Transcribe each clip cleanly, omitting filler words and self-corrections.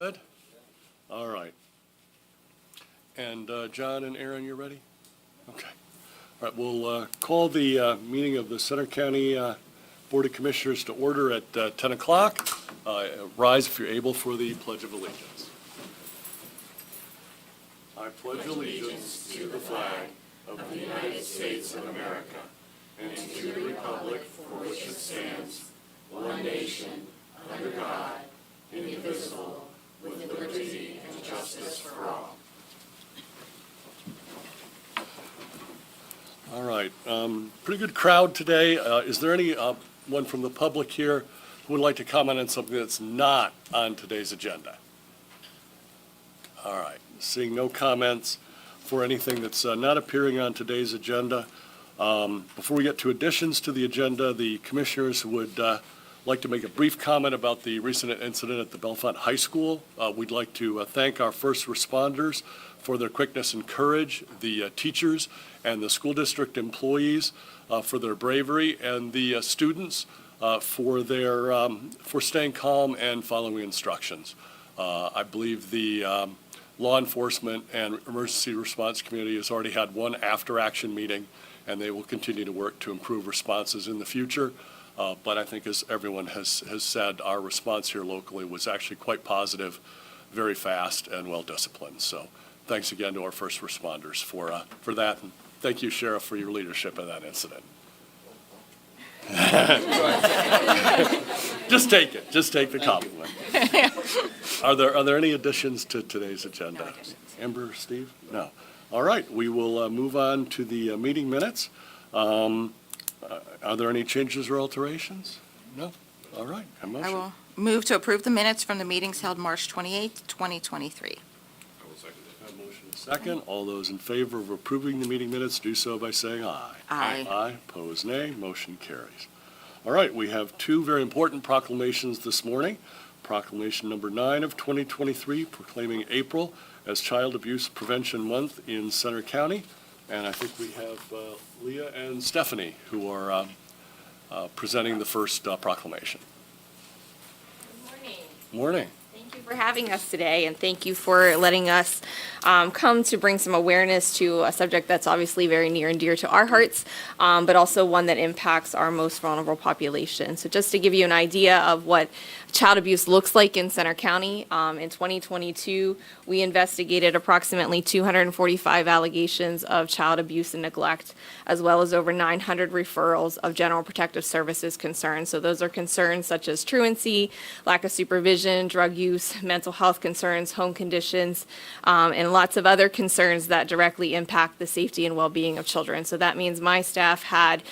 Good? All right. And John and Aaron, you ready? Okay. All right, we'll call the meeting of the Center County Board of Commissioners to order at 10 o'clock. Rise if you're able for the Pledge of Allegiance. I pledge allegiance to the flag of the United States of America and to the republic for which it stands, one nation, under God, indivisible, with liberty and justice for all. All right, pretty good crowd today. Is there any one from the public here who would like to comment on something that's not on today's agenda? All right, seeing no comments for anything that's not appearing on today's agenda. Before we get to additions to the agenda, the commissioners would like to make a brief comment about the recent incident at the Bellefonte High School. We'd like to thank our first responders for their quickness and courage, the teachers and the school district employees for their bravery, and the students for staying calm and following instructions. I believe the law enforcement and emergency response community has already had one after-action meeting, and they will continue to work to improve responses in the future. But I think, as everyone has said, our response here locally was actually quite positive, very fast, and well-disciplined. So thanks again to our first responders for that. And thank you, Sheriff, for your leadership in that incident. Just take it. Just take the compliment. Are there any additions to today's agenda? Amber, Steve? No. All right. We will move on to the meeting minutes. Are there any changes or alterations? No? All right. A motion. I will move to approve the minutes from the meetings held March 28th, 2023. I will second it. A motion is second. All those in favor of approving the meeting minutes do so by saying aye. Aye. Aye. Opposed, nay. Motion carries. All right. We have two very important proclamations this morning. Proclamation number 9 of 2023, proclaiming April as Child Abuse Prevention Month in Center County. And I think we have Leah and Stephanie who are presenting the first proclamation. Good morning. Morning. Thank you for having us today, and thank you for letting us come to bring some awareness to a subject that's obviously very near and dear to our hearts, but also one that impacts our most vulnerable population. So just to give you an idea of what child abuse looks like in Center County, in 2022, we investigated approximately 245 allegations of child abuse and neglect, as well as over 900 referrals of general protective services concerns. So those are concerns such as truancy, lack of supervision, drug use, mental health concerns, home conditions, and lots of other concerns that directly impact the safety and well-being of children. So that means my staff had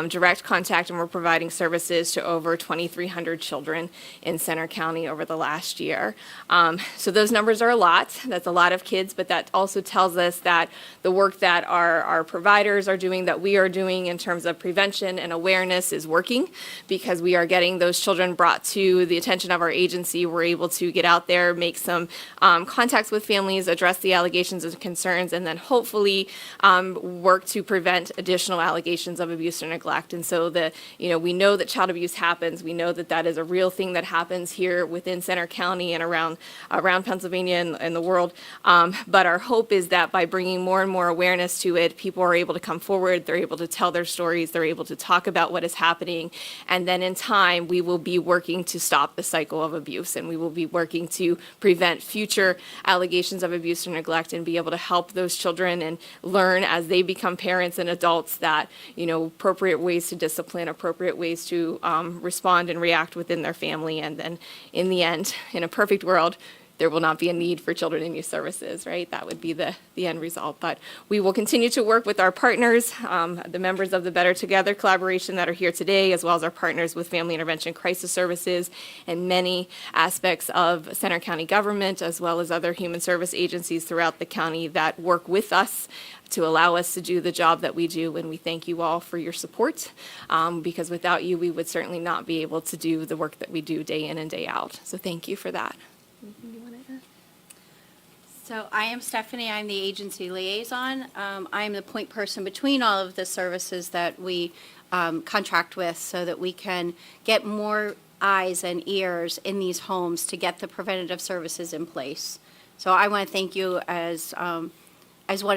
direct contact, and we're providing services to over 2,300 children in Center County over the last year. So those numbers are a lot. That's a lot of kids, but that also tells us that the work that our providers are doing, that we are doing in terms of prevention and awareness is working, because we are getting those children brought to the attention of our agency. We're able to get out there, make some contacts with families, address the allegations and concerns, and then hopefully work to prevent additional allegations of abuse or neglect. And so we know that child abuse happens. We know that that is a real thing that happens here within Center County and around Pennsylvania and the world. But our hope is that by bringing more and more awareness to it, people are able to come forward, they're able to tell their stories, they're able to talk about what is happening, and then in time, we will be working to stop the cycle of abuse, and we will be working to prevent future allegations of abuse or neglect, and be able to help those children and learn as they become parents and adults that, appropriate ways to discipline, appropriate ways to respond and react within their family. And then in the end, in a perfect world, there will not be a need for children in youth services, right? That would be the end result. But we will continue to work with our partners, the members of the Better Together collaboration that are here today, as well as our partners with Family Intervention Crisis Services and many aspects of Center County government, as well as other human service agencies throughout the county that work with us to allow us to do the job that we do. And we thank you all for your support, because without you, we would certainly not be able to do the work that we do day in and day out. So thank you for that. So I am Stephanie. I'm the agency liaison. I'm the point person between all of the services that we contract with, so that we can get more eyes and ears in these homes to get the preventative services in place. So I want to thank you as one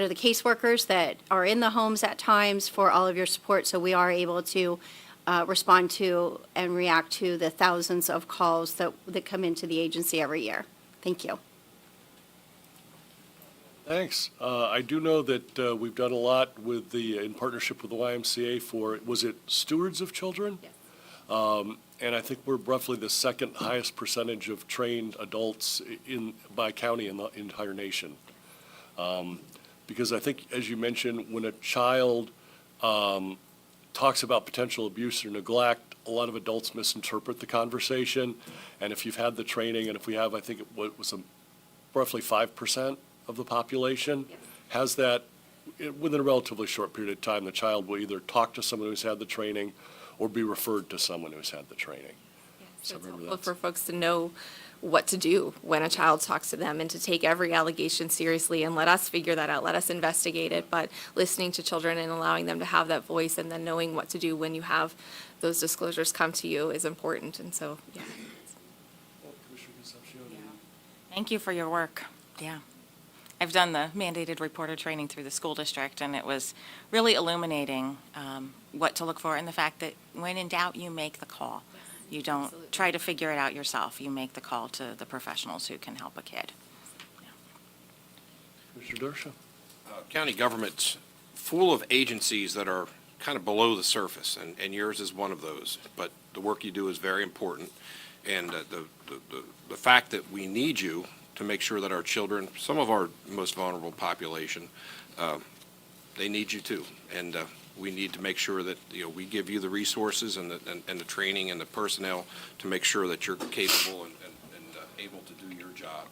of the caseworkers that are in the homes at times for all of your support, so we are able to respond to and react to the thousands of calls that come into the agency every year. Thank you. Thanks. I do know that we've done a lot in partnership with the YMCA for, was it Stewards of Children? Yes. And I think we're roughly the second highest percentage of trained adults by county in the entire nation. Because I think, as you mentioned, when a child talks about potential abuse or neglect, a lot of adults misinterpret the conversation. And if you've had the training, and if we have, I think it was roughly 5% of the population has that, within a relatively short period of time, the child will either talk to someone who's had the training or be referred to someone who's had the training. So it's remember helpful that's- for folks to know what to do when a child talks to them and to take every allegation seriously and let us figure that out, let us investigate it. But listening to children and allowing them to have that voice and then knowing what to do when you have those disclosures come to you is important. And so, yeah. Thank you for your work. Yeah. I've done the mandated reporter training through the school district, and it was really illuminating what to look for and the fact that when in doubt, you make the call. You don't Absolutely. try to figure it out yourself. You make the call to the professionals who can help a kid. Mr. Dersha? County government's full of agencies that are kind of below the surface, and yours is one of those. But the work you do is very important, and the fact that we need you to make sure that our children, some of our most vulnerable population, they need you too. And we need to make sure that, we give you the resources and the training and the personnel to make sure that you're capable and able to do your job.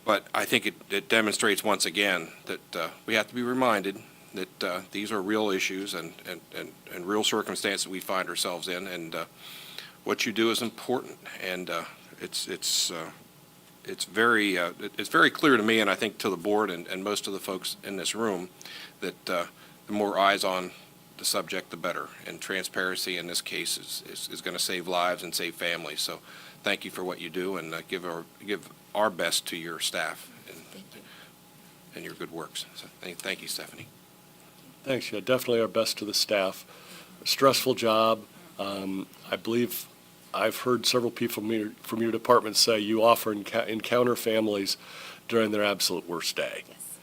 But I think it demonstrates once again that we have to be reminded that these are real issues and real circumstances we find ourselves in, and what you do is important. And it's very clear to me, and I think to the board and most of the folks in this room, that the more eyes on the subject, the better. And transparency in this case is going to save lives and save families. So thank you for what you do, and give our best to your staff and your good works. So thank you, Stephanie. Thanks. Yeah, definitely our best to the staff. Stressful job. I believe I've heard several people from your department say you often encounter families during their absolute worst day. Yes.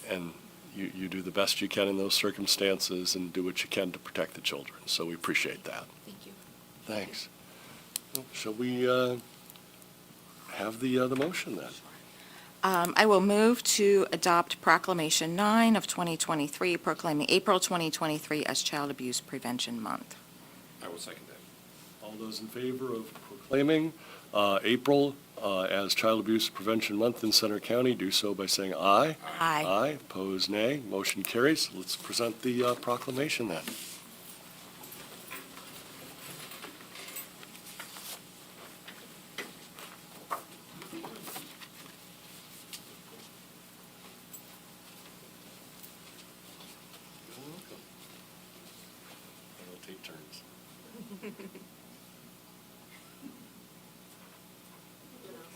And you do the best you can in those circumstances and do what you can to protect the children. So we appreciate that. Thank you. Thanks. Shall we have the motion then? I will move to adopt Proclamation 9 of 2023, proclaiming April 2023 as Child Abuse Prevention Month. I will second that. All those in favor of proclaiming April as Child Abuse Prevention Month in Center County, do so by saying aye. Aye. Aye, opposed nay, motion carries. Let's present the proclamation then. We'll take turns.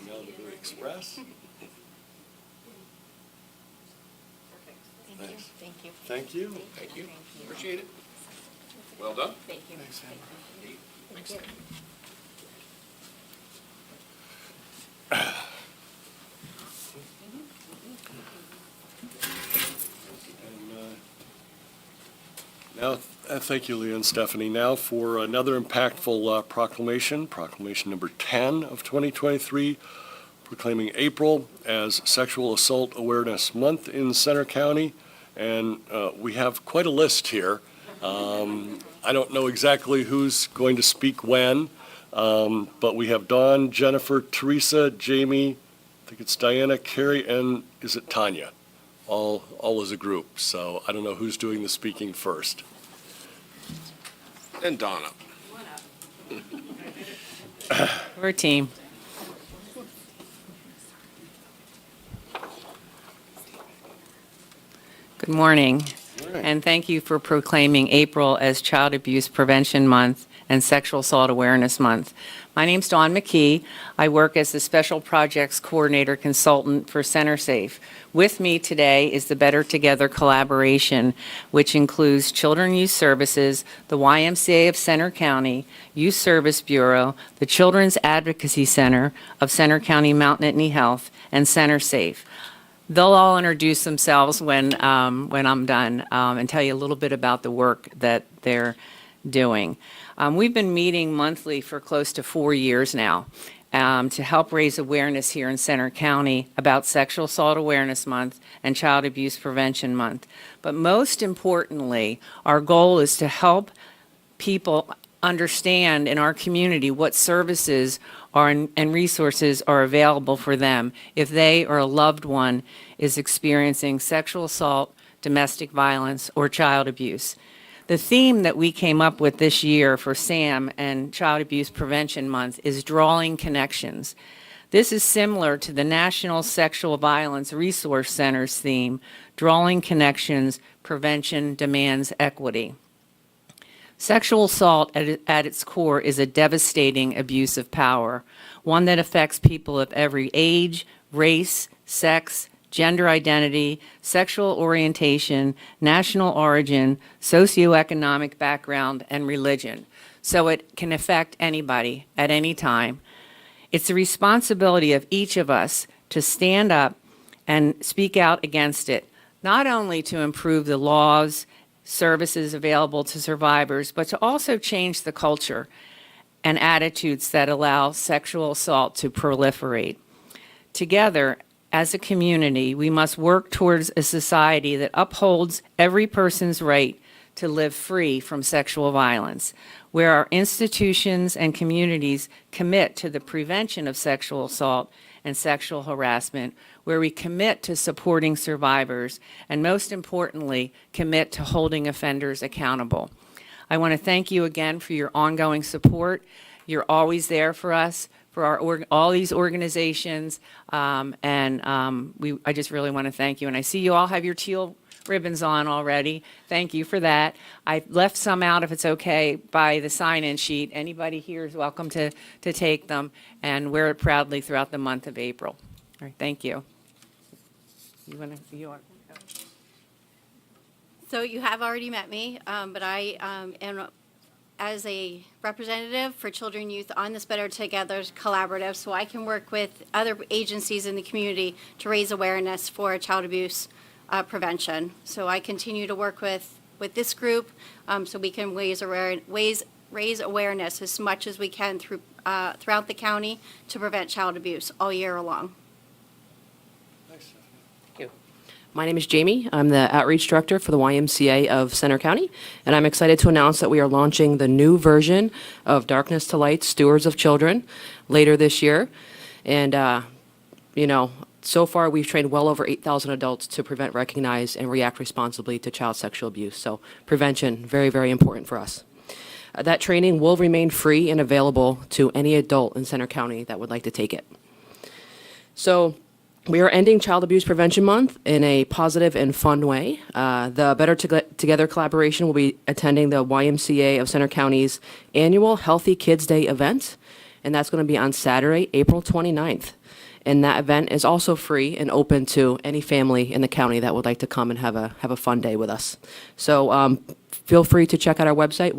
Now to do Express. Thanks. Thank you. Thank you. Thank you. Appreciate it. Well done. Thank you. Thanks. Now, thank you, Leah and Stephanie. Now for another impactful proclamation, proclamation number 10 of 2023, proclaiming April as Sexual Assault Awareness Month in Center County. And we have quite a list here. I don't know exactly who's going to speak when, but we have Dawn, Jennifer, Teresa, Jamie, I think it's Diana, Carrie, and is it Tanya? All as a group. So I don't know who's doing the speaking first. And Donna. We're a team. Good morning, and thank you for proclaiming April as Child Abuse Prevention Month and Sexual Assault Awareness Month. My name's Dawn McKee. I work as the Special Projects Coordinator Consultant for CenterSafe. With me today is the Better Together collaboration, which includes Children Youth Services, the YMCA of Center County, Youth Service Bureau, the Children's Advocacy Center of Center County Mount Nittany Health, and CenterSafe. They'll all introduce themselves when I'm done and tell you a little bit about the work that they're doing. We've been meeting monthly for close to 4 years now to help raise awareness here in Center County about Sexual Assault Awareness Month and Child Abuse Prevention Month. But most importantly, our goal is to help people understand in our community what services are and resources are available for them if they or a loved one is experiencing sexual assault, domestic violence, or child abuse. The theme that we came up with this year for SAM and Child Abuse Prevention Month is Drawing Connections. This is similar to the National Sexual Violence Resource Center's theme, Drawing Connections, Prevention Demands Equity. Sexual assault at its core is a devastating abuse of power, one that affects people of every age, race, sex, gender identity, sexual orientation, national origin, socioeconomic background, and religion. So it can affect anybody at any time. It's the responsibility of each of us to stand up and speak out against it, not only to improve the laws, services available to survivors, but to also change the culture and attitudes that allow sexual assault to proliferate. Together, as a community, we must work towards a society that upholds every person's right to live free from sexual violence, where our institutions and communities commit to the prevention of sexual assault and sexual harassment, where we commit to supporting survivors, and most importantly, commit to holding offenders accountable. I want to thank you again for your ongoing support. You're always there for us, for all these organizations, I just really want to thank you. And I see you all have your teal ribbons on already. Thank you for that. I left some out, if it's okay, by the sign-in sheet. Anybody here is welcome to take them and wear it proudly throughout the month of April. All right, thank you. So you have already met me, but I am as a representative for Children and Youth on this Better Together collaborative, so I can work with other agencies in the community to raise awareness for child abuse prevention. So I continue to work with this group so we can raise awareness as much as we can throughout the county to prevent child abuse all year long. My name is Jamie. I'm the Outreach Director for the YMCA of Center County, and I'm excited to announce that we are launching the new version of Darkness to Light, Stewards of Children, later this year. And, so far we've trained well over 8,000 adults to prevent, recognize, and react responsibly to child sexual abuse. So prevention, very, very important for us. That training will remain free and available to any adult in Center County that would like to take it. So, we are ending Child Abuse Prevention Month in a positive and fun way. The Better Together collaboration will be attending the YMCA of Center County's annual Healthy Kids Day event, and that's going to be on Saturday, April 29th. And that event is also free and open to any family in the county that would like to come and have a fun day with us. So feel free to check out our website,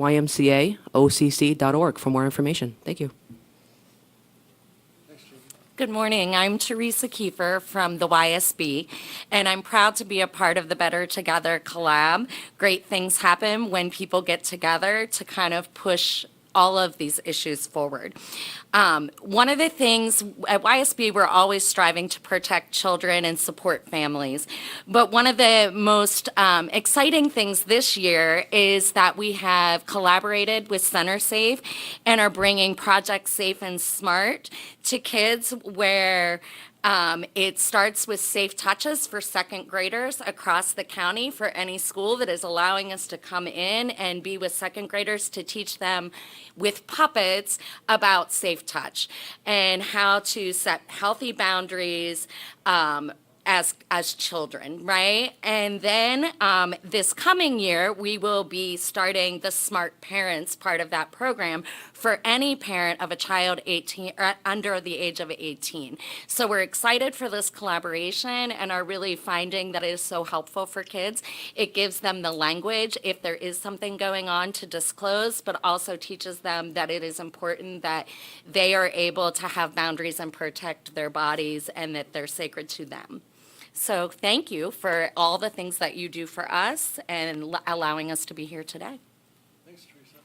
ymcaocc.org, for more information. Thank you. Good morning. I'm Teresa Kiefer from the YSB, and I'm proud to be a part of the Better Together collab. Great things happen when people get together to kind of push all of these issues forward. One of the things at YSB, we're always striving to protect children and support families. But one of the most exciting things this year is that we have collaborated with CenterSafe and are bringing Project Safe and Smart to kids, where it starts with safe touches for second graders across the county for any school that is allowing us to come in and be with second graders to teach them with puppets about safe touch and how to set healthy boundaries, as children, right? And then this coming year, we will be starting the Smart Parents part of that program for any parent of a child 18 or under the age of 18. So we're excited for this collaboration and are really finding that it is so helpful for kids. It gives them the language if there is something going on to disclose, but also teaches them that it is important that they are able to have boundaries and protect their bodies and that they're sacred to them. So thank you for all the things that you do for us and allowing us to be here today. Thanks, Teresa.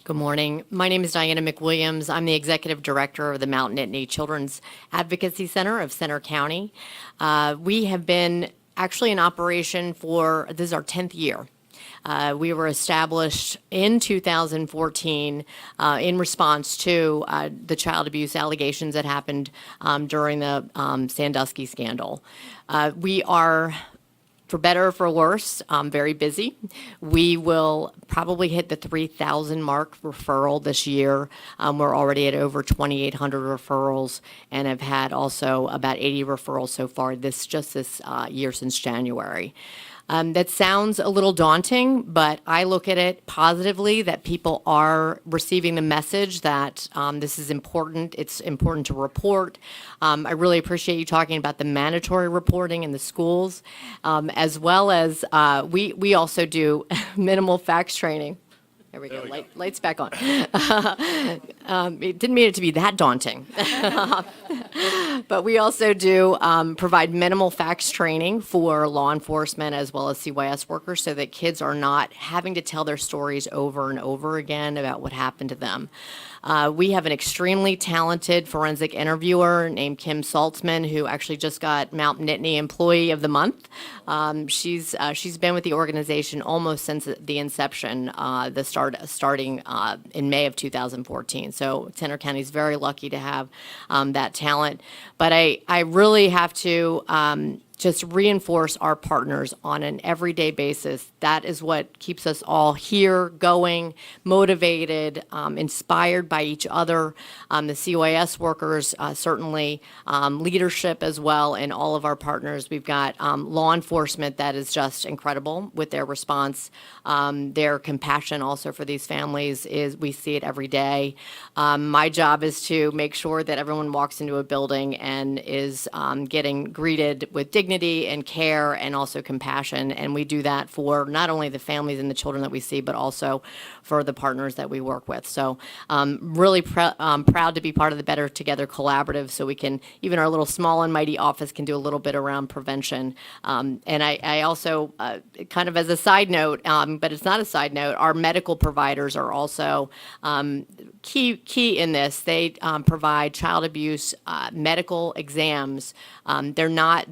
Good morning. My name is Diana McWilliams. I'm the Executive Director of the Mount Nittany Children's Advocacy Center of Center County. We have been actually in operation this is our 10th year. We were established in 2014 in response to the child abuse allegations that happened during the Sandusky scandal. We are, for better or for worse, very busy. We will probably hit the 3,000 mark referral this year. We're already at over 2,800 referrals and have had also about 80 referrals so far this year since January. That sounds a little daunting, but I look at it positively that people are receiving the message that this is important. It's important to report. I really appreciate you talking about the mandatory reporting in the schools, as well as we also do minimal facts training. There we go. Lights back on. It didn't mean it to be that daunting. But we also do provide minimal facts training for law enforcement as well as CYS workers so that kids are not having to tell their stories over and over again about what happened to them. We have an extremely talented forensic interviewer named Kim Saltzman, who actually just got Mount Nittany Employee of the Month. She's been with the organization almost since the inception, starting in May of 2014. So Center County is very lucky to have that talent. But I really have to just reinforce our partners on an everyday basis. That is what keeps us all here, going, motivated, inspired by each other. The CYS workers, certainly leadership as well, and all of our partners. We've got law enforcement that is just incredible with their response. Their compassion also for these families we see it every day. My job is to make sure that everyone walks into a building and is getting greeted with dignity and care and also compassion. And we do that for not only the families and the children that we see, but also for the partners that we work with. So really proud to be part of the Better Together Collaborative, so we can, even our little small and mighty office can do a little bit around prevention. And I also, kind of as a side note, but it's not a side note, our medical providers are also key in this. They provide child abuse medical exams. They're not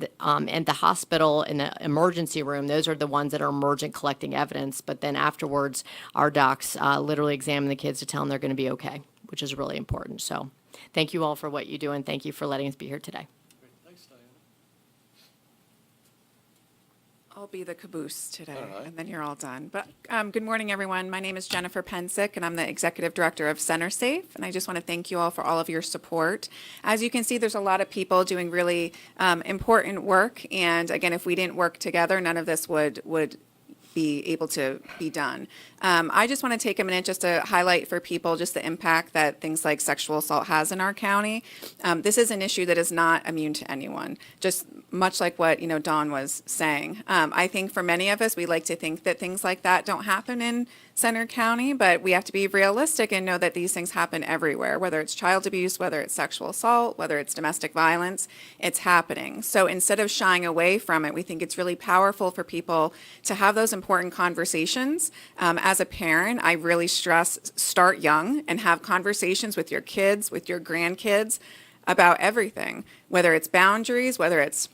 at the hospital in the emergency room. Those are the ones that are emergent, collecting evidence. But then afterwards, our docs literally examine the kids to tell them they're going to be okay, which is really important. So thank you all for what you do, and thank you for letting us be here today. Great. Thanks, Diana. I'll be the caboose today, All right. and then you're all done. But good morning, everyone. My name is Jennifer Pensick, and I'm the Executive Director of Center Safe. And I just want to thank you all for all of your support. As you can see, there's a lot of people doing really important work. And again, if we didn't work together, none of this would be able to be done. I just want to take a minute just to highlight for people just the impact that things like sexual assault has in our county. This is an issue that is not immune to anyone, just much like what Dawn was saying. I think for many of us, we like to think that things like that don't happen in Center County, but we have to be realistic and know that these things happen everywhere, whether it's child abuse, whether it's sexual assault, whether it's domestic violence, it's happening. So instead of shying away from it, we think it's really powerful for people to have those important conversations. As a parent, I really stress start young and have conversations with your kids, with your grandkids about everything, whether it's boundaries, whether it's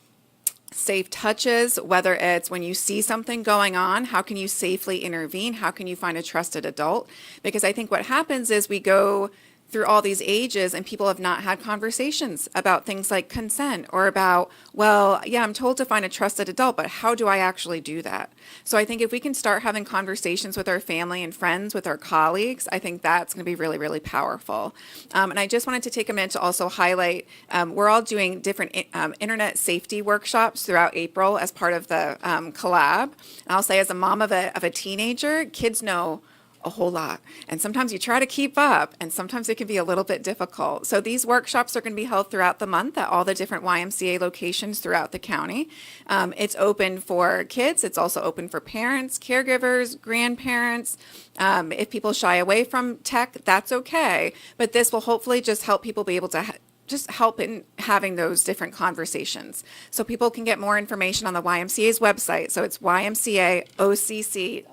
safe touches, whether it's when you see something going on, how can you safely intervene? How can you find a trusted adult? Because I think what happens is we go through all these ages, and people have not had conversations about things like consent or about, well, yeah, I'm told to find a trusted adult, but how do I actually do that? So I think if we can start having conversations with our family and friends, with our colleagues, I think that's going to be really, really powerful. And I just wanted to take a minute to also highlight, we're all doing different internet safety workshops throughout April as part of the collab. And I'll say, as a mom of a teenager, kids know a whole lot. And sometimes you try to keep up, and sometimes it can be a little bit difficult. So these workshops are going to be held throughout the month at all the different YMCA locations throughout the county. It's open for kids. It's also open for parents, caregivers, grandparents. If people shy away from tech, that's okay. But this will hopefully just help people be able to just help in having those different conversations. So people can get more information on the YMCA's website. So it's ymcaocc.org.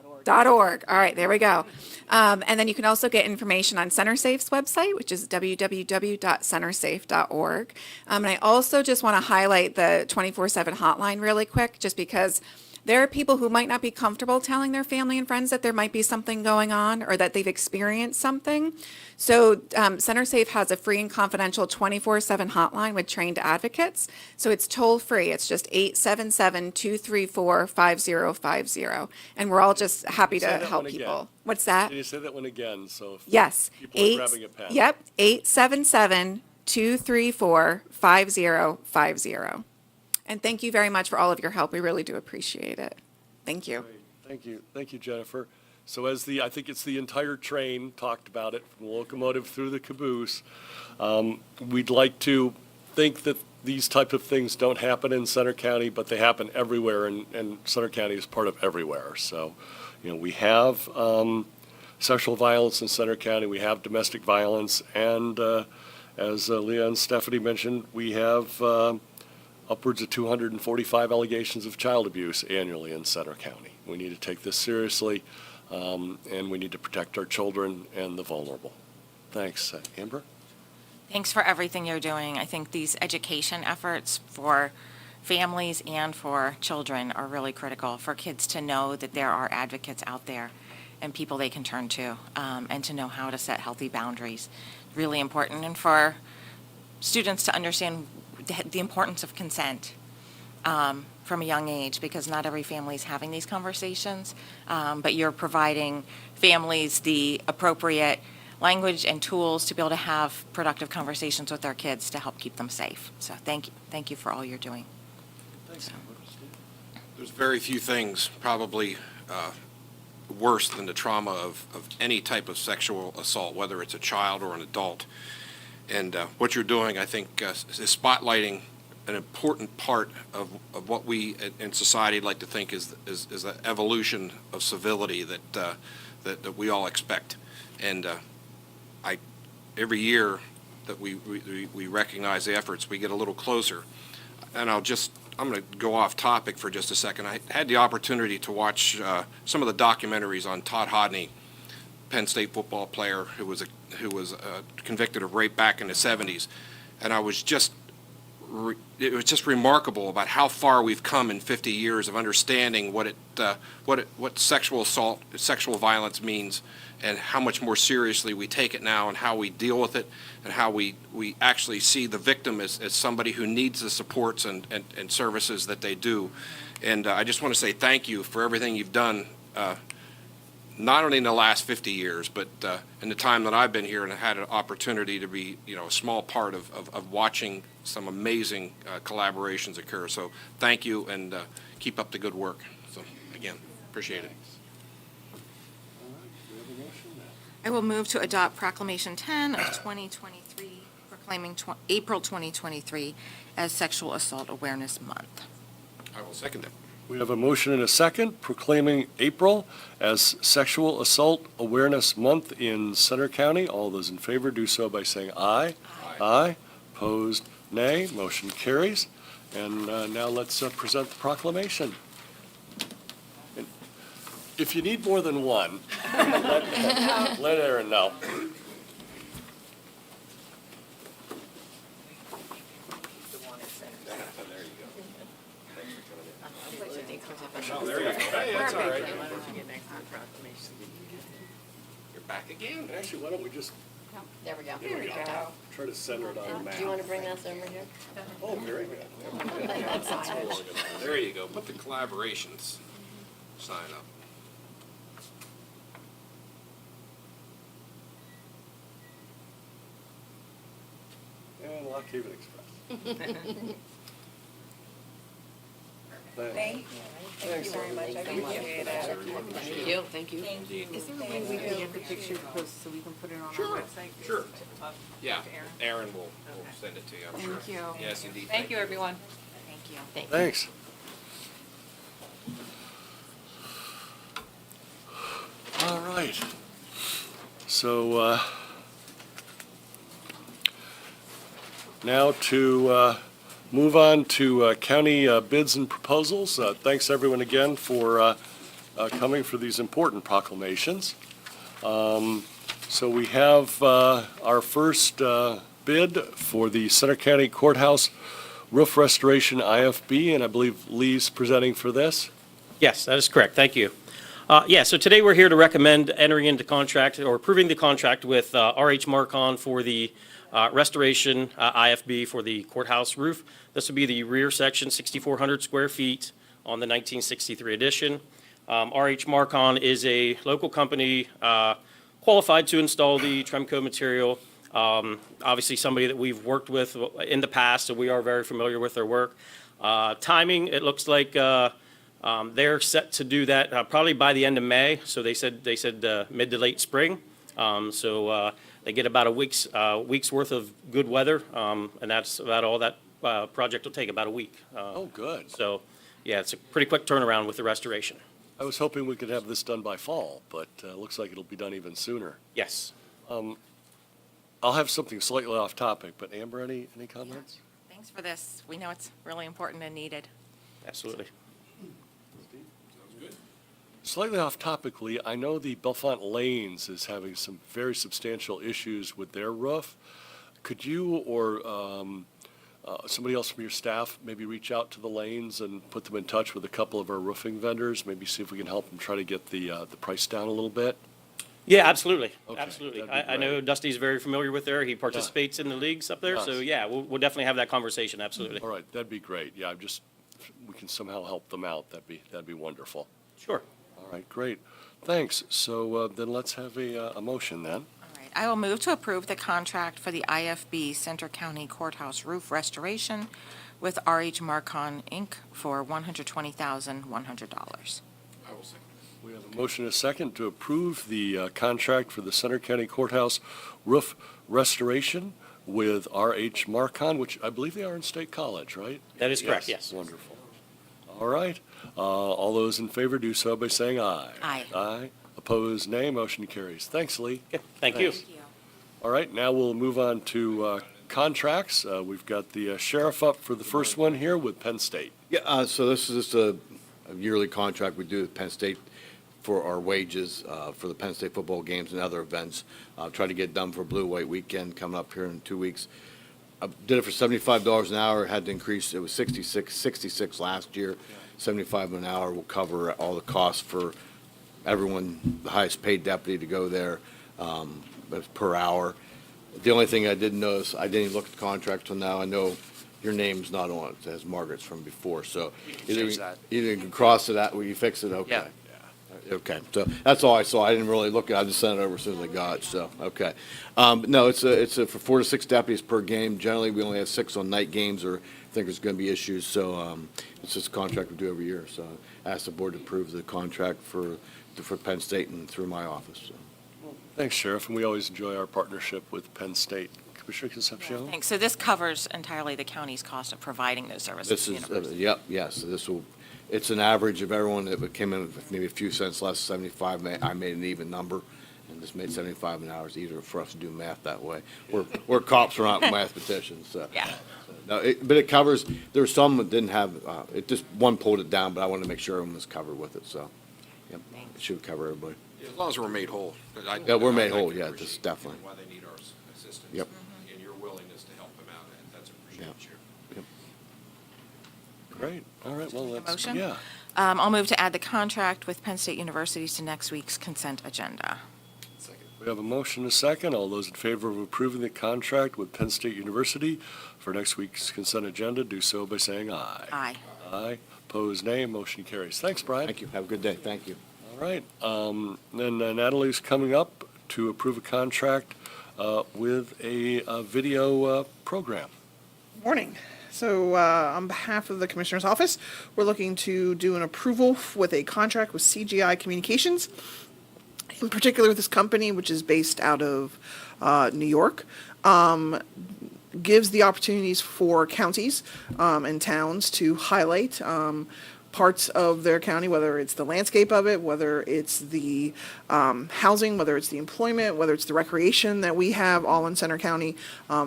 All right, there we go. And then you can also get information on CenterSafe's website, which is www.centersafe.org. And I also just want to highlight the 24/7 hotline really quick, just because there are people who might not be comfortable telling their family and friends that there might be something going on or that they've experienced something. So CenterSafe has a free and confidential 24/7 hotline with trained advocates. So it's toll free. It's just 877-234-5050. And we're all just happy to Say that help one again. people. What's that? Can you say that one again? So if Yes. people are grabbing a pen. Yep, 877-234-5050. And thank you very much for all of your help. We really do appreciate it. Thank you. Thank you. Thank you, Jennifer. So as I think it's the entire train talked about it, from the locomotive through the caboose, we'd like to think that these type of things don't happen in Center County, but they happen everywhere, and Center County is part of everywhere. So, we have sexual violence in Center County, we have domestic violence, and as Leah and Stephanie mentioned, we have upwards of 245 allegations of child abuse annually in Center County. We need to take this seriously, and we need to protect our children and the vulnerable. Thanks. Amber? Thanks for everything you're doing. I think these education efforts for families and for children are really critical, for kids to know that there are advocates out there and people they can turn to, and to know how to set healthy boundaries. Really important. And for students to understand the importance of consent from a young age, because not every family is having these conversations, but you're providing families the appropriate language and tools to be able to have productive conversations with their kids to help keep them safe. So thank you for all you're doing. Thanks. There's very few things probably worse than the trauma of any type of sexual assault, whether it's a child or an adult. And what you're doing, I think, is spotlighting an important part of what we in society like to think is the evolution of civility that we all expect. And every year that we recognize the efforts, we get a little closer. And I'm going to go off topic for just a second. I had the opportunity to watch some of the documentaries on Todd Hodney, Penn State football player who was convicted of rape back in the 70s, and it was just remarkable about how far we've come in 50 years of understanding what sexual assault, sexual violence means, and how much more seriously we take it now, and how we deal with it, and how we actually see the victim as somebody who needs the supports and services that they do. And I just want to say thank you for everything you've done, not only in the last 50 years, but in the time that I've been here and had an opportunity to be, a small part of watching some amazing collaborations occur. So thank you, and keep up the good work. So again, appreciate it. I will move to adopt Proclamation 10 of 2023, proclaiming April 2023 as Sexual Assault Awareness Month. I will second it. We have a motion and a second proclaiming April as Sexual Assault Awareness Month in Center County. All those in favor do so by saying aye. Aye. Opposed, nay. Motion carries. And now let's present the proclamation. And if you need more than one, let Aaron know. You're back again. Actually, why don't we just There we go. Try to center it on the map. Do you want to bring us over here? Oh, very good. There you go. Put the collaborations sign up. And Lock Haven Express. Thanks. Thank you very much. I appreciate it. Thank you. Thank you. Is there a way we can get the picture post so we can put it on our website? Sure. Yeah, Aaron will send it to you, I'm sure. Thank you. Yes, indeed. Thank you, everyone. Thank you. Thanks. All right. So, now to move on to county bids and proposals. Thanks, everyone, again for coming for these important proclamations. So we have our first bid for the Center County Courthouse Roof Restoration IFB, and I believe Lee's presenting for this. Yes, that is correct. Thank you. So today we're here to recommend entering into contract or approving the contract with RH Marcon for the restoration IFB for the courthouse roof. This will be the rear section, 6,400 square feet on the 1963 edition. RH Marcon is a local company qualified to install the Tremco material. Obviously, somebody that we've worked with in the past, so we are very familiar with their work. Timing, it looks like they're set to do that probably by the end of May. So they said mid to late spring. They get about a week's worth of good weather, and that's about all that project will take, about a week. Oh, good. So, yeah, it's a pretty quick turnaround with the restoration. I was hoping we could have this done by fall, but looks like it'll be done even sooner. Yes. I'll have something slightly off topic, but Amber, any comments? Thanks for this. We know it's really important and needed. Absolutely. Slightly off topically, I know the Bellefonte Lanes is having some very substantial issues with their roof. Could you or somebody else from your staff maybe reach out to the Lanes and put them in touch with a couple of our roofing vendors? Maybe see if we can help them try to get the price down a little bit? Yeah, absolutely. Okay, Absolutely. that'd be I know great. Dusty's very familiar with there. He participates in the leagues up there. So, Does. yeah, we'll definitely have that conversation. Absolutely. All right, that'd be great. Yeah, we can somehow help them out. That'd be wonderful. Sure. All right, great. Thanks. So then let's have a motion then. All right. I will move to approve the contract for the IFB Center County Courthouse Roof Restoration with RH Marcon, Inc. for $120,100. I will second. We have a motion and a second to approve the contract for the Center County Courthouse roof restoration with R.H. Marcon, which I believe they are in State College, right? That is correct, yes. Wonderful. All right. All those in favor do so by saying aye. Aye. Aye. Opposed, nay. Motion carries. Thanks, Lee. Okay, thank you. Thanks. All right, now we'll move on to contracts. We've got the sheriff up for the first one here with Penn State. Yeah, so this is just a yearly contract we do with Penn State for our wages for the Penn State football games and other events. Try to get done for Blue White Weekend coming up here in 2 weeks. I did it for $75 an hour, had to increase, it was 66 last year. 75 an hour will cover all the costs for everyone, the highest paid deputy to go there, but per hour. The only thing I didn't notice, I didn't even look at the contract till now, I know your name's not on it, it has Margaret's from before, so. Either you can cross it out, will you fix it, okay. Okay, so that's all I saw, I didn't really look at it, I just sent it over as soon as I got it, so, okay. No, it's for 4 to 6 deputies per game, generally, we only have 6 on night games, or I think there's gonna be issues, so, it's just a contract we do every year, so I asked the board to approve the contract for Penn State and through my office, so. Thanks, Sheriff, and we always enjoy our partnership with Penn State. Commissioner Concepcion? Thanks. So this covers entirely the county's cost of providing those services This to the is, university. yep, yes, this will, it's an average of everyone that came in with maybe a few cents less, 75, I made an even number, and just made 75 an hour. It's easier for us to do math that way. We're cops, we're not mathematicians, so. Yeah. No, but it covers, there were some that didn't have, it just, one pulled it down, but I wanted to make sure everyone was covered with it, so. Yep, it should cover everybody. As long as we're made whole. Yeah, we're made whole, I can yeah, appreciate just definitely. Why they need our assistance. Yep. And your willingness to help them out, and that's appreciated, Sheriff. Great, all right, well, let's, motion? yeah. I'll move to add the contract with Penn State University to next week's consent agenda. We We have a motion and a second. All those in favor of approving the contract with Penn State University for next week's consent agenda, do so by saying aye. Aye. Aye. Opposed, nay. Motion carries. Thanks, Brian. Thank you. Have a good day. Thank you. All right. Then Natalie's coming up to approve a contract with a video program. Morning. So on behalf of the Commissioner's Office, we're looking to do an approval with a contract with CGI Communications. In particular, this company, which is based out of New York, gives the opportunities for counties and towns to highlight parts of their county, whether it's the landscape of it, whether it's the housing, whether it's the employment, whether it's the recreation that we have all in Center County.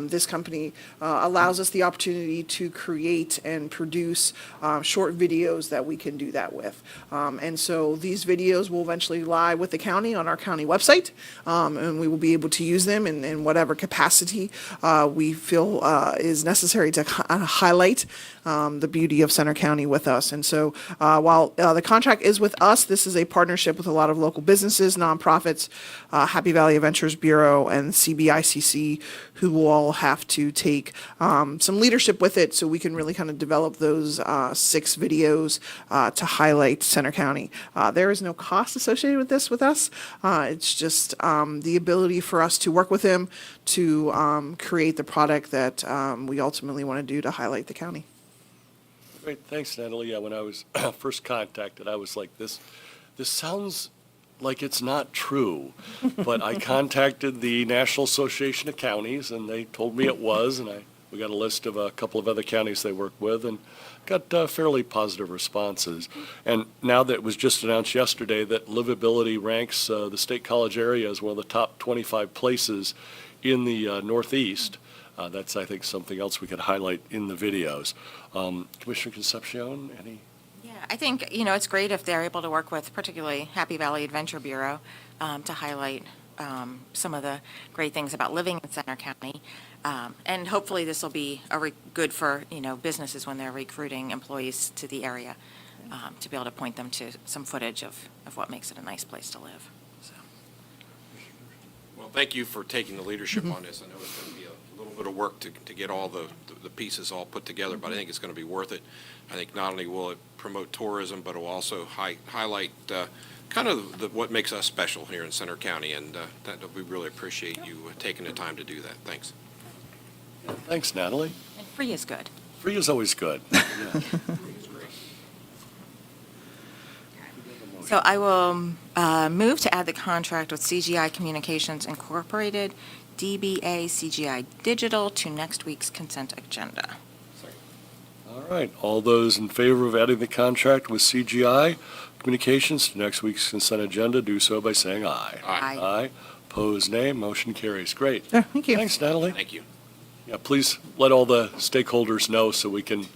This company allows us the opportunity to create and produce short videos that we can do that with. And so these videos will eventually lie with the county on our county website, and we will be able to use them in whatever capacity we feel is necessary to highlight the beauty of Center County with us. And so while the contract is with us, this is a partnership with a lot of local businesses, nonprofits, Happy Valley Adventures Bureau, and CBICC, who will all have to take some leadership with it so we can really kind of develop those 6 videos to highlight Center County. There is no cost associated with this with us. It's just the ability for us to work with them to create the product that we ultimately want to do to highlight the county. Great, thanks, Natalie. Yeah, when I was first contacted, I was like, this sounds like it's not true. But I contacted the National Association of Counties, and they told me it was, and we got a list of a couple of other counties they work with, and got fairly positive responses. And now that it was just announced yesterday that livability ranks the State College area as one of the top 25 places in the Northeast, that's, I think, something else we could highlight in the videos. Commissioner Concepcion, any? Yeah, I think, it's great if they're able to work with particularly Happy Valley Adventure Bureau to highlight some of the great things about living in Center County. And hopefully this will be good for, businesses when they're recruiting employees to the area, to be able to point them to some footage of what makes it a nice place to live. So. Well, thank you for taking the leadership on this. I know it's going to be a little bit of work to get all the pieces all put together, but I think it's going to be worth it. I think not only will it promote tourism, but it will also highlight kind of what makes us special here in Center County, and that we really appreciate you taking the time to do that. Thanks. Thanks, Natalie. And free is good. Free is always good. Yeah. So I will move to add the contract with CGI Communications Incorporated, DBA CGI Digital, to next week's consent agenda. All right, all those in favor of adding the contract with CGI Communications to next week's consent agenda, do so by saying aye. Aye. Aye. Opposed, nay. Motion carries. Great. Yeah, thank you. Thanks, Natalie. Thank you. Yeah, please let all the stakeholders know so we can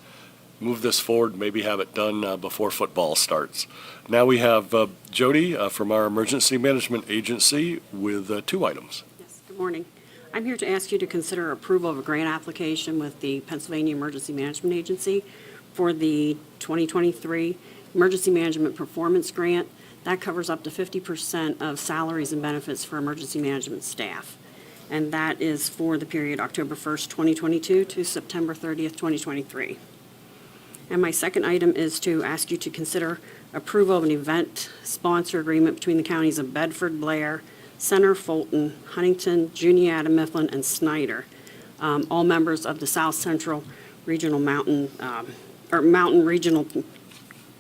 move this forward, maybe have it done before football starts. Now we have Jody from our Emergency Management Agency with 2 items. Yes, good morning. I'm here to ask you to consider approval of a grant application with the Pennsylvania Emergency Management Agency for the 2023 Emergency Management Performance Grant. That covers up to 50% of salaries and benefits for emergency management staff. And that is for the period October 1st, 2022 to September 30th, 2023. And my second item is to ask you to consider approval of an event sponsor agreement between the counties of Bedford, Blair, Center, Fulton, Huntington, Juniata, Mifflin, and Snyder, all members of the South Central Regional Mountain Regional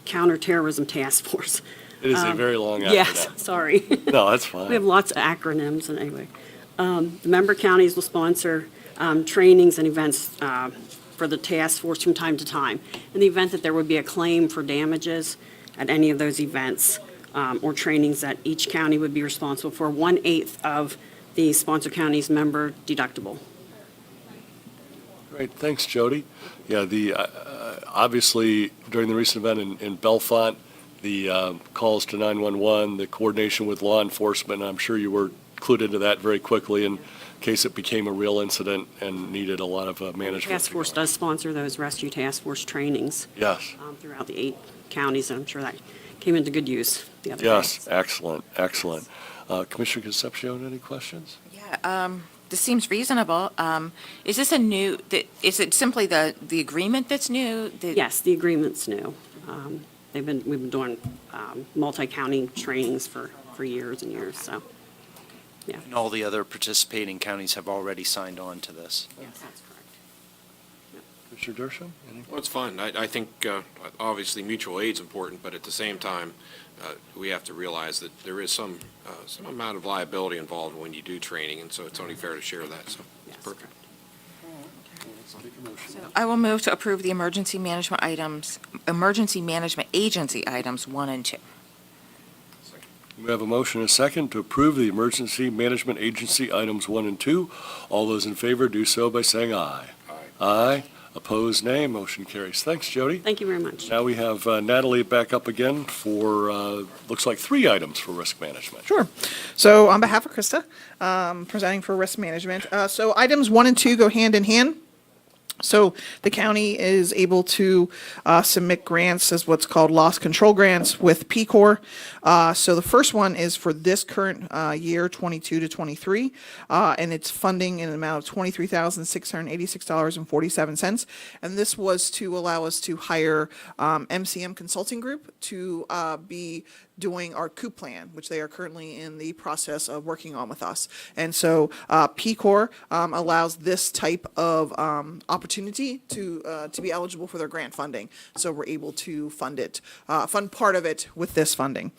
Counterterrorism Task Force. It is a very long acronym. Yes, sorry. No, that's fine. We have lots of acronyms, and anyway. The member counties will sponsor trainings and events for the task force from time to time. In the event that there would be a claim for damages at any of those events or trainings, that each county would be responsible for 1/8 of the sponsor county's member deductible. Great, thanks, Jody. Yeah, obviously, during the recent event in Bellefonte, the calls to 911, the coordination with law enforcement, I'm sure you were clued into that very quickly in case it became a real incident and needed a lot of management. Task force does sponsor those rescue task force trainings Yes. throughout the 8 counties, and I'm sure that came into good use the other day. Yes, excellent, excellent. Commissioner Concepcion, any questions? Yeah, this seems reasonable. Is this is it simply the agreement that's new? Yes, the agreement's new. We've been doing multi-county trainings for years and years, so, yeah. And all the other participating counties have already signed on to this. Yes, that's correct. Commissioner Dershowitz? Any? Well, it's fine. I think, obviously, mutual aid's important, but at the same time, we have to realize that there is some amount of liability involved when you do training, and so it's only fair to share that, so it's Yes. perfect. Let's take a motion. I will move to approve the emergency management agency items 1 and 2. We have a motion and a second to approve the emergency management agency items 1 and 2. All those in favor do so by saying aye. Aye. Aye. Opposed, nay. Motion carries. Thanks, Jody. Thank you very much. Now we have Natalie back up again for, looks like 3 items for risk management. Sure. So on behalf of Krista, presenting for risk management. So items 1 and 2 go hand in hand. So the county is able to submit grants as what's called loss control grants with P-Corps. So the first one is for this current year, 22 to 23, and it's funding in an amount of $23,686.47. And this was to allow us to hire MCM Consulting Group to be doing our COOP plan, which they are currently in the process of working on with us. And so P-Corps allows this type of opportunity to be eligible for their grant funding. So we're able to fund part of it with this funding.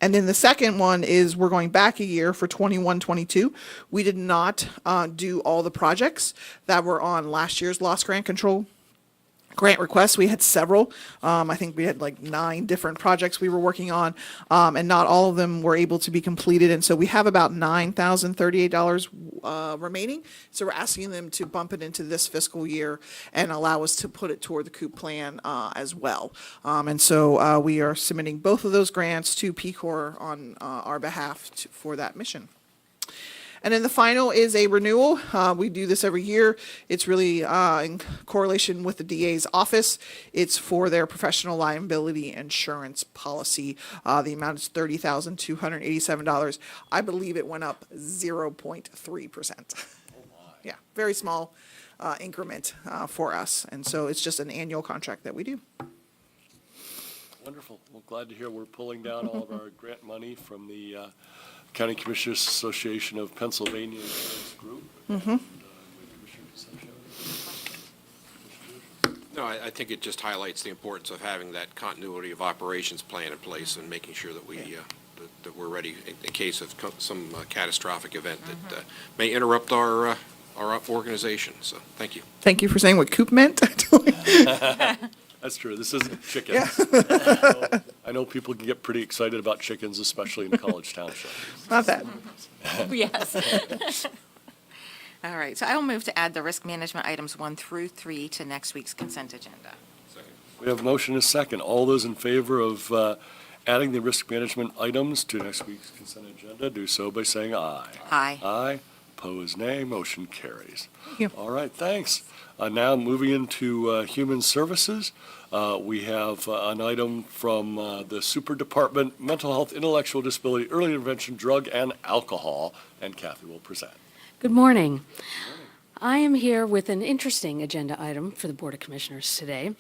And then the second one is we're going back a year for 21-22. We did not do all the projects that were on last year's loss grant control grant requests. We had several. I think we had like 9 different projects we were working on, and not all of them were able to be completed. And so we have about $9,038 remaining. So we're asking them to bump it into this fiscal year and allow us to put it toward the COOP plan as well. And so we are submitting both of those grants to P-Corps on our behalf for that mission. And then the final is a renewal. We do this every year. It's really in correlation with the DA's office. It's for their professional liability insurance policy. The amount is $30,287. I believe it went up 0.3%. Yeah, very small increment for us. And so it's just an annual contract that we do. Wonderful. Well, glad to hear we're pulling down all of our grant money from the County Commissioners Association of Pennsylvania Insurance Group. No, I think it just highlights the importance of having that continuity of operations plan in place and making sure that that we're ready in case of some catastrophic event that may interrupt our organization. So, thank you. Thank you for saying what COOP meant. That's true. This isn't chickens. I know people can get pretty excited about chickens, especially in College Township. Not that. Yes. All right, so I will move to add the risk management items 1 through 3 to next week's consent agenda. We have a motion and a second. All those in favor of adding the risk management items to next week's consent agenda, do so by saying aye. Aye. Aye. Opposed, nay. Motion carries. Thank you. All right, thanks. Now moving into Human Services, we have an item from the Super Department, Mental Health, Intellectual Disability, Early Intervention, Drug and Alcohol, and Kathy will present. Good morning. I am here with an interesting agenda item for the Board of Commissioners today,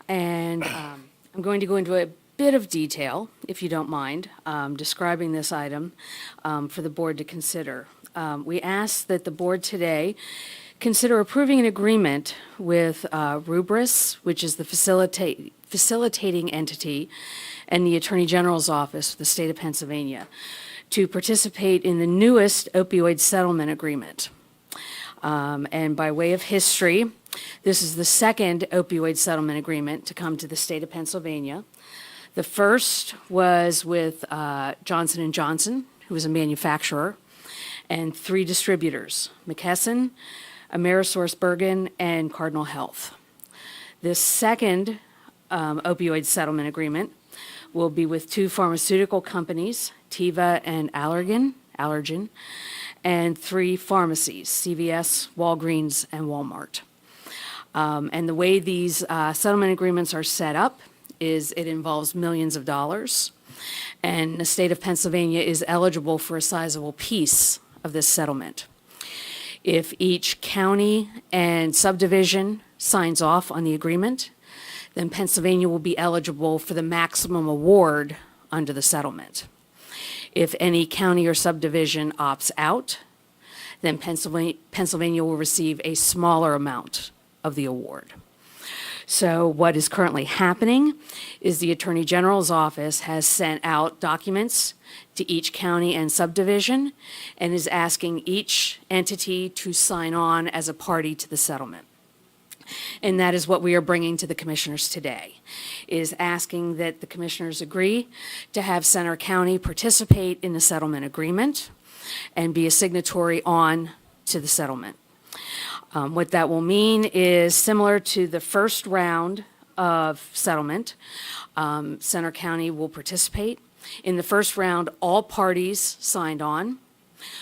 and I'm going to go into a bit of detail, if you don't mind, describing this item for the Board to consider. We ask that the Board today consider approving an agreement with Rubris, which is the facilitating entity, and the Attorney General's Office of the State of Pennsylvania, to participate in the newest opioid settlement agreement. And by way of history, this is the second opioid settlement agreement to come to the state of Pennsylvania. The first was with Johnson & Johnson, who was a manufacturer, and 3 distributors, McKesson, AmerisourceBergen, and Cardinal Health. This second opioid settlement agreement will be with 2 pharmaceutical companies, Teva and Allergan, and 3 pharmacies, CVS, Walgreens, and Walmart. And the way these settlement agreements are set up is it involves millions of dollars, and the state of Pennsylvania is eligible for a sizable piece of this settlement. If each county and subdivision signs off on the agreement, then Pennsylvania will be eligible for the maximum award under the settlement. If any county or subdivision opts out, then Pennsylvania will receive a smaller amount of the award. So what is currently happening is the Attorney General's office has sent out documents to each county and subdivision and is asking each entity to sign on as a party to the settlement. And that is what we are bringing to the commissioners today, is asking that the commissioners agree to have Center County participate in the settlement agreement and be a signatory on to the settlement. What that will mean is similar to the first round of settlement, Center County will participate. In the first round, all parties signed on,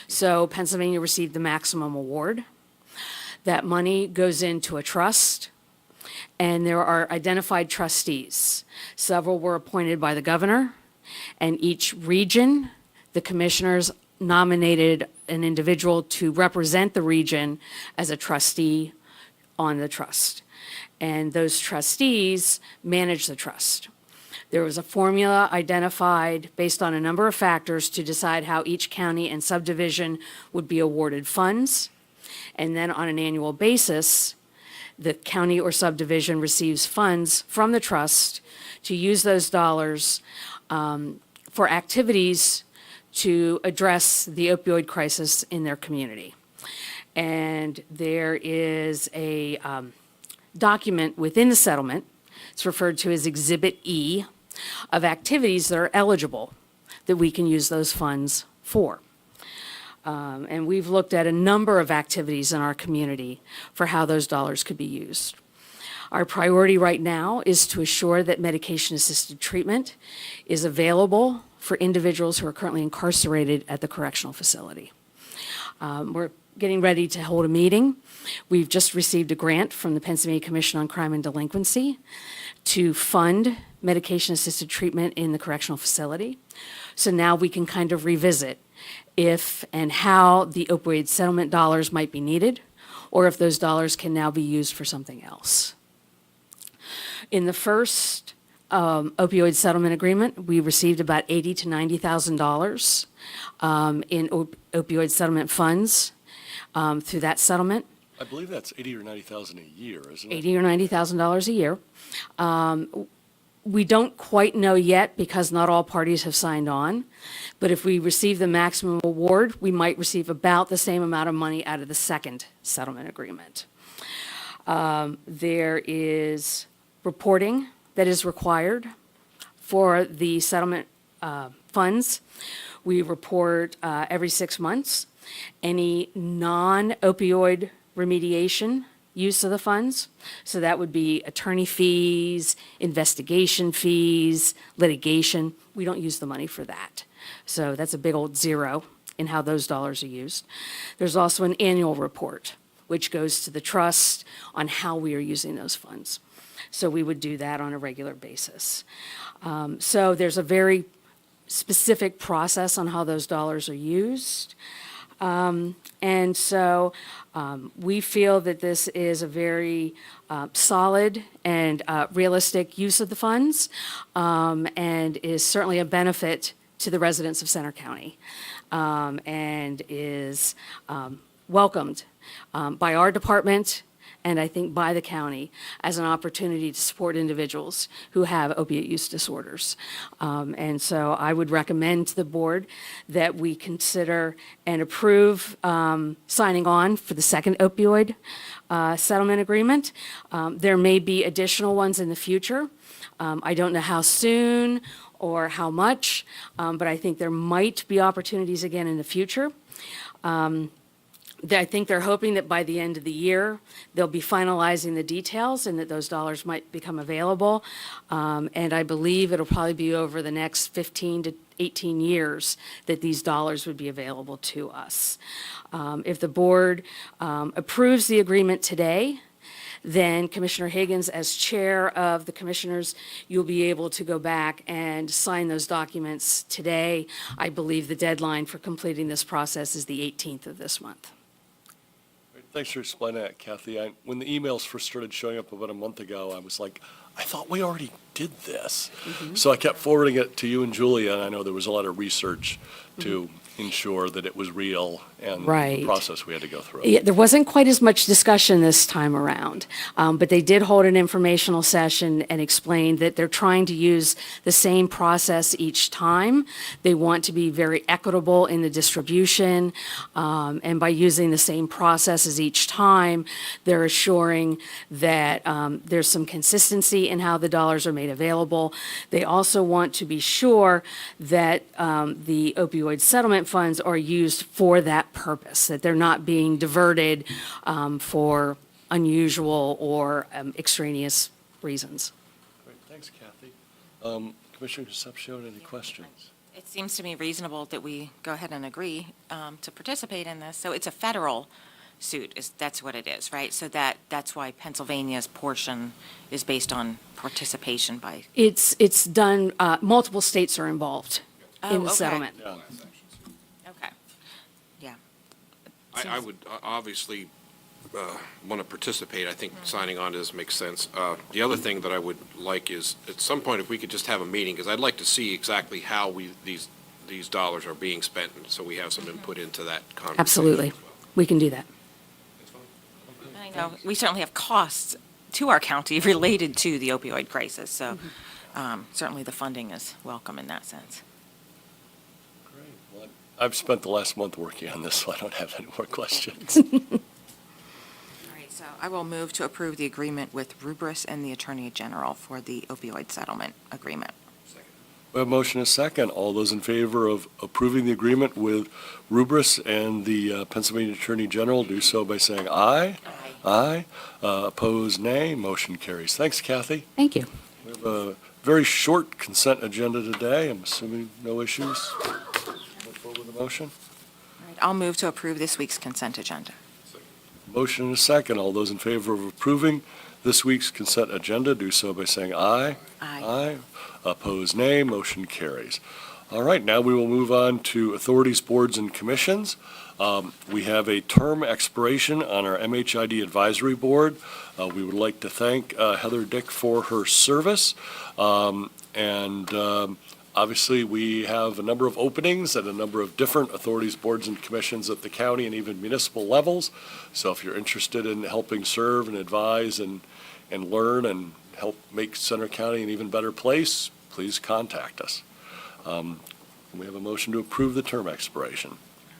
so Pennsylvania received the maximum award. That money goes into a trust, and there are identified trustees. Several were appointed by the governor, and each region, the commissioners nominated an individual to represent the region as a trustee on the trust. And those trustees manage the trust. There was a formula identified based on a number of factors to decide how each county and subdivision would be awarded funds. And then on an annual basis, the county or subdivision receives funds from the trust to use those dollars for activities to address the opioid crisis in their community. And there is a document within the settlement, it's referred to as Exhibit E, of activities that are eligible that we can use those funds for. And we've looked at a number of activities in our community for how those dollars could be used. Our priority right now is to assure that medication-assisted treatment is available for individuals who are currently incarcerated at the correctional facility. We're getting ready to hold a meeting. We've just received a grant from the Pennsylvania Commission on Crime and Delinquency to fund medication-assisted treatment in the correctional facility. So now we can kind of revisit if and how the opioid settlement dollars might be needed, or if those dollars can now be used for something else. In the first opioid settlement agreement, we received about $80,000 to $90,000 in opioid settlement funds through that settlement. I believe that's 80 or 90,000 a year, isn't it? $80,000 or $90,000 a year. We don't quite know yet because not all parties have signed on, but if we receive the maximum award, we might receive about the same amount of money out of the second settlement agreement. There is reporting that is required for the settlement funds. We report every 6 months any non-opioid remediation use of the funds. So that would be attorney fees, investigation fees, litigation. We don't use the money for that. So that's a big old zero in how those dollars are used. There's also an annual report, which goes to the trust on how we are using those funds. So we would do that on a regular basis. So there's a very specific process on how those dollars are used. And so we feel that this is a very solid and realistic use of the funds and is certainly a benefit to the residents of Center County and is welcomed by our department and I think by the county as an opportunity to support individuals who have opiate use disorders. And so I would recommend to the board that we consider and approve signing on for the second opioid settlement agreement. There may be additional ones in the future. I don't know how soon or how much, but I think there might be opportunities again in the future. I think they're hoping that by the end of the year, they'll be finalizing the details and that those dollars might become available. And I believe it'll probably be over the next 15 to 18 years that these dollars would be available to us. If the board approves the agreement today, then Commissioner Higgins, as chair of the commissioners, you'll be able to go back and sign those documents today. I believe the deadline for completing this process is the 18th of this month. Thanks for explaining that, Kathy. When the emails first started showing up about a month ago, I was like, I thought we already did this. So I kept forwarding it to you and Julia, and I know there was a lot of research to ensure that it was real and the Right. process we had to go through. Yeah, there wasn't quite as much discussion this time around, but they did hold an informational session and explained that they're trying to use the same process each time. They want to be very equitable in the distribution, and by using the same processes each time, they're assuring that there's some consistency in how the dollars are made available. They also want to be sure that the opioid settlement funds are used for that purpose, that they're not being diverted for unusual or extraneous reasons. Great, thanks, Kathy. Commissioner Concepcion, any questions? It seems to me reasonable that we go ahead and agree to participate in this. So it's a federal suit, that's what it is, right? So that's why Pennsylvania's portion is based on participation by. It's done, multiple states are involved in the okay. settlement. Yeah. Okay. Yeah. I would obviously want to participate. I think signing on to this makes sense. The other thing that I would like is, at some point, if we could just have a meeting, because I'd like to see exactly how these dollars are being spent, and so we have some input into that conversation. Absolutely. We can do that. I know, we certainly have costs to our county related to the opioid crisis, so certainly the funding is welcome in that sense. Great. Well, I've spent the last month working on this, so I don't have any more questions. All right, so I will move to approve the agreement with Rubris and the Attorney General for the opioid settlement agreement. We have a motion and a second. All those in favor of approving the agreement with Rubris and the Pennsylvania Attorney General do so by saying aye. Aye. Opposed, nay. Motion carries. Thanks, Kathy. Thank you. We have a very short consent agenda today. I'm assuming no issues. Move forward with the motion. All right, I'll move to approve this week's consent agenda. Motion and a second. All those in favor of approving this week's consent agenda do so by saying aye. Aye. Aye. Opposed, nay. Motion carries. All right, now we will move on to authorities, boards, and commissions. We have a term expiration on our MHID Advisory Board. We would like to thank Heather Dick for her service. Obviously, we have a number of openings at a number of different authorities, boards, and commissions at the county and even municipal levels. So if you're interested in helping serve and advise and learn and help make Center County an even better place, please contact us. We have a motion to approve the term expiration.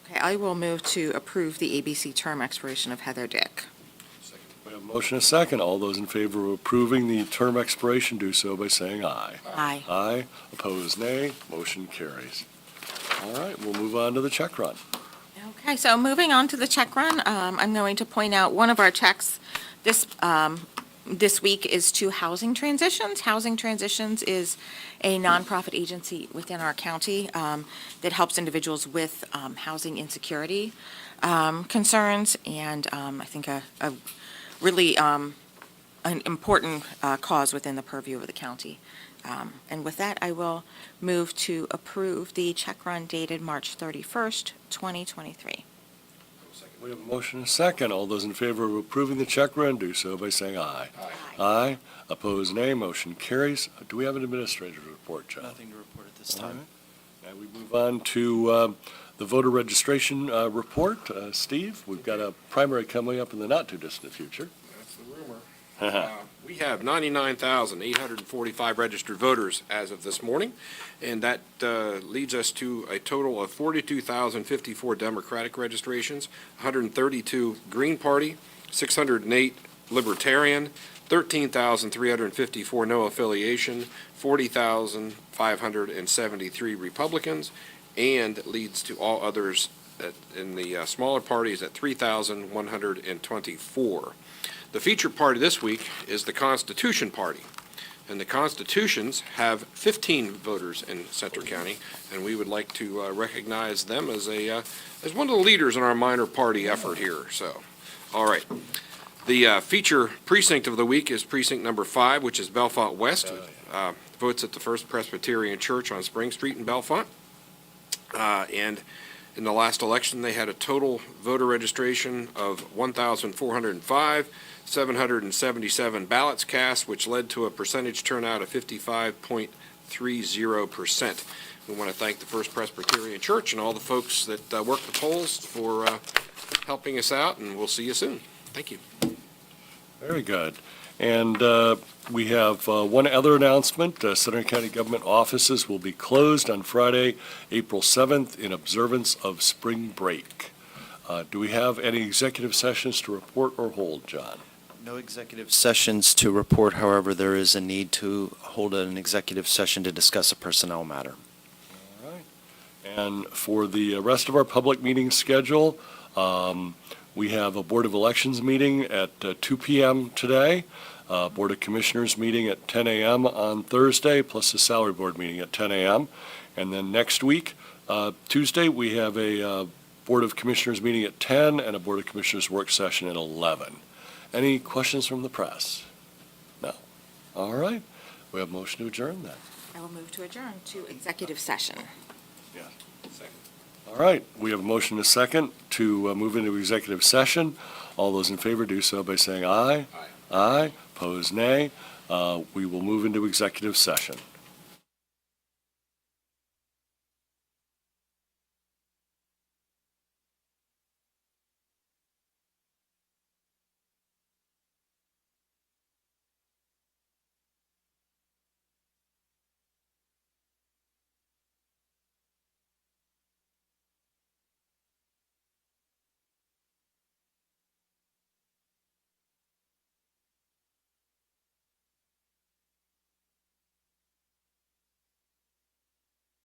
Okay, I will move to approve the ABC term expiration of Heather Dick. We have a motion and a second. All those in favor of approving the term expiration do so by saying aye. Aye. Aye. Opposed, nay. Motion carries. All right, we'll move on to the check run. Okay, so moving on to the check run, I'm going to point out one of our checks this week is to Housing Transitions. Housing Transitions is a nonprofit agency within our county that helps individuals with housing insecurity concerns, and I think a really an important cause within the purview of the county. And with that, I will move to approve the check run dated March 31st, 2023. We have a motion and a second. All those in favor of approving the check run do so by saying aye. Aye. Opposed, nay. Motion carries. Do we have an administrative report, John? Nothing to report at this All time. right. Now we move on to the voter registration report. Steve, we've got a primary coming up in the not-too-distant future. That's the rumor. We have 99,845 registered voters as of this morning, and that leads us to a total of 42,054 Democratic registrations, 132 Green Party, 608 Libertarian, 13,354 no affiliation, 40,573 Republicans, and leads to all others in the smaller parties at 3,124. The featured party this week is the Constitution Party, and the Constitutions have 15 voters in Center County, and we would like to recognize them as one of the leaders in our minor party effort here. So, all right. The feature precinct of the week is precinct number 5, which is Bellefonte West. Votes at the First Presbyterian Church on Spring Street in Bellefonte. And in the last election, they had a total voter registration of 1,405, 777 ballots cast, which led to a percentage turnout of 55.30%. We want to thank the First Presbyterian Church and all the folks that work the polls for helping us out, and we'll see you soon. Thank you. Very good. And we have one other announcement. Center County government offices will be closed on Friday, April 7th, in observance of spring break. Do we have any executive sessions to report or hold, John? No executive sessions to report, however, there is a need to hold an executive session to discuss a personnel matter. All right. And for the rest of our public meeting schedule, we have a Board of Elections meeting at 2 p.m. today, Board of Commissioners meeting at 10 a.m. on Thursday, plus a Salary Board meeting at 10 a.m. And then next week, Tuesday, we have a Board of Commissioners meeting at 10 and a Board of Commissioners work session at 11. Any questions from the press? No. All right. We have a motion to adjourn then. I will move to adjourn to executive session. All right, we have a motion and a second to move into executive session. All those in favor do so by saying aye. Aye. Aye. Opposed, nay. We will move into executive session.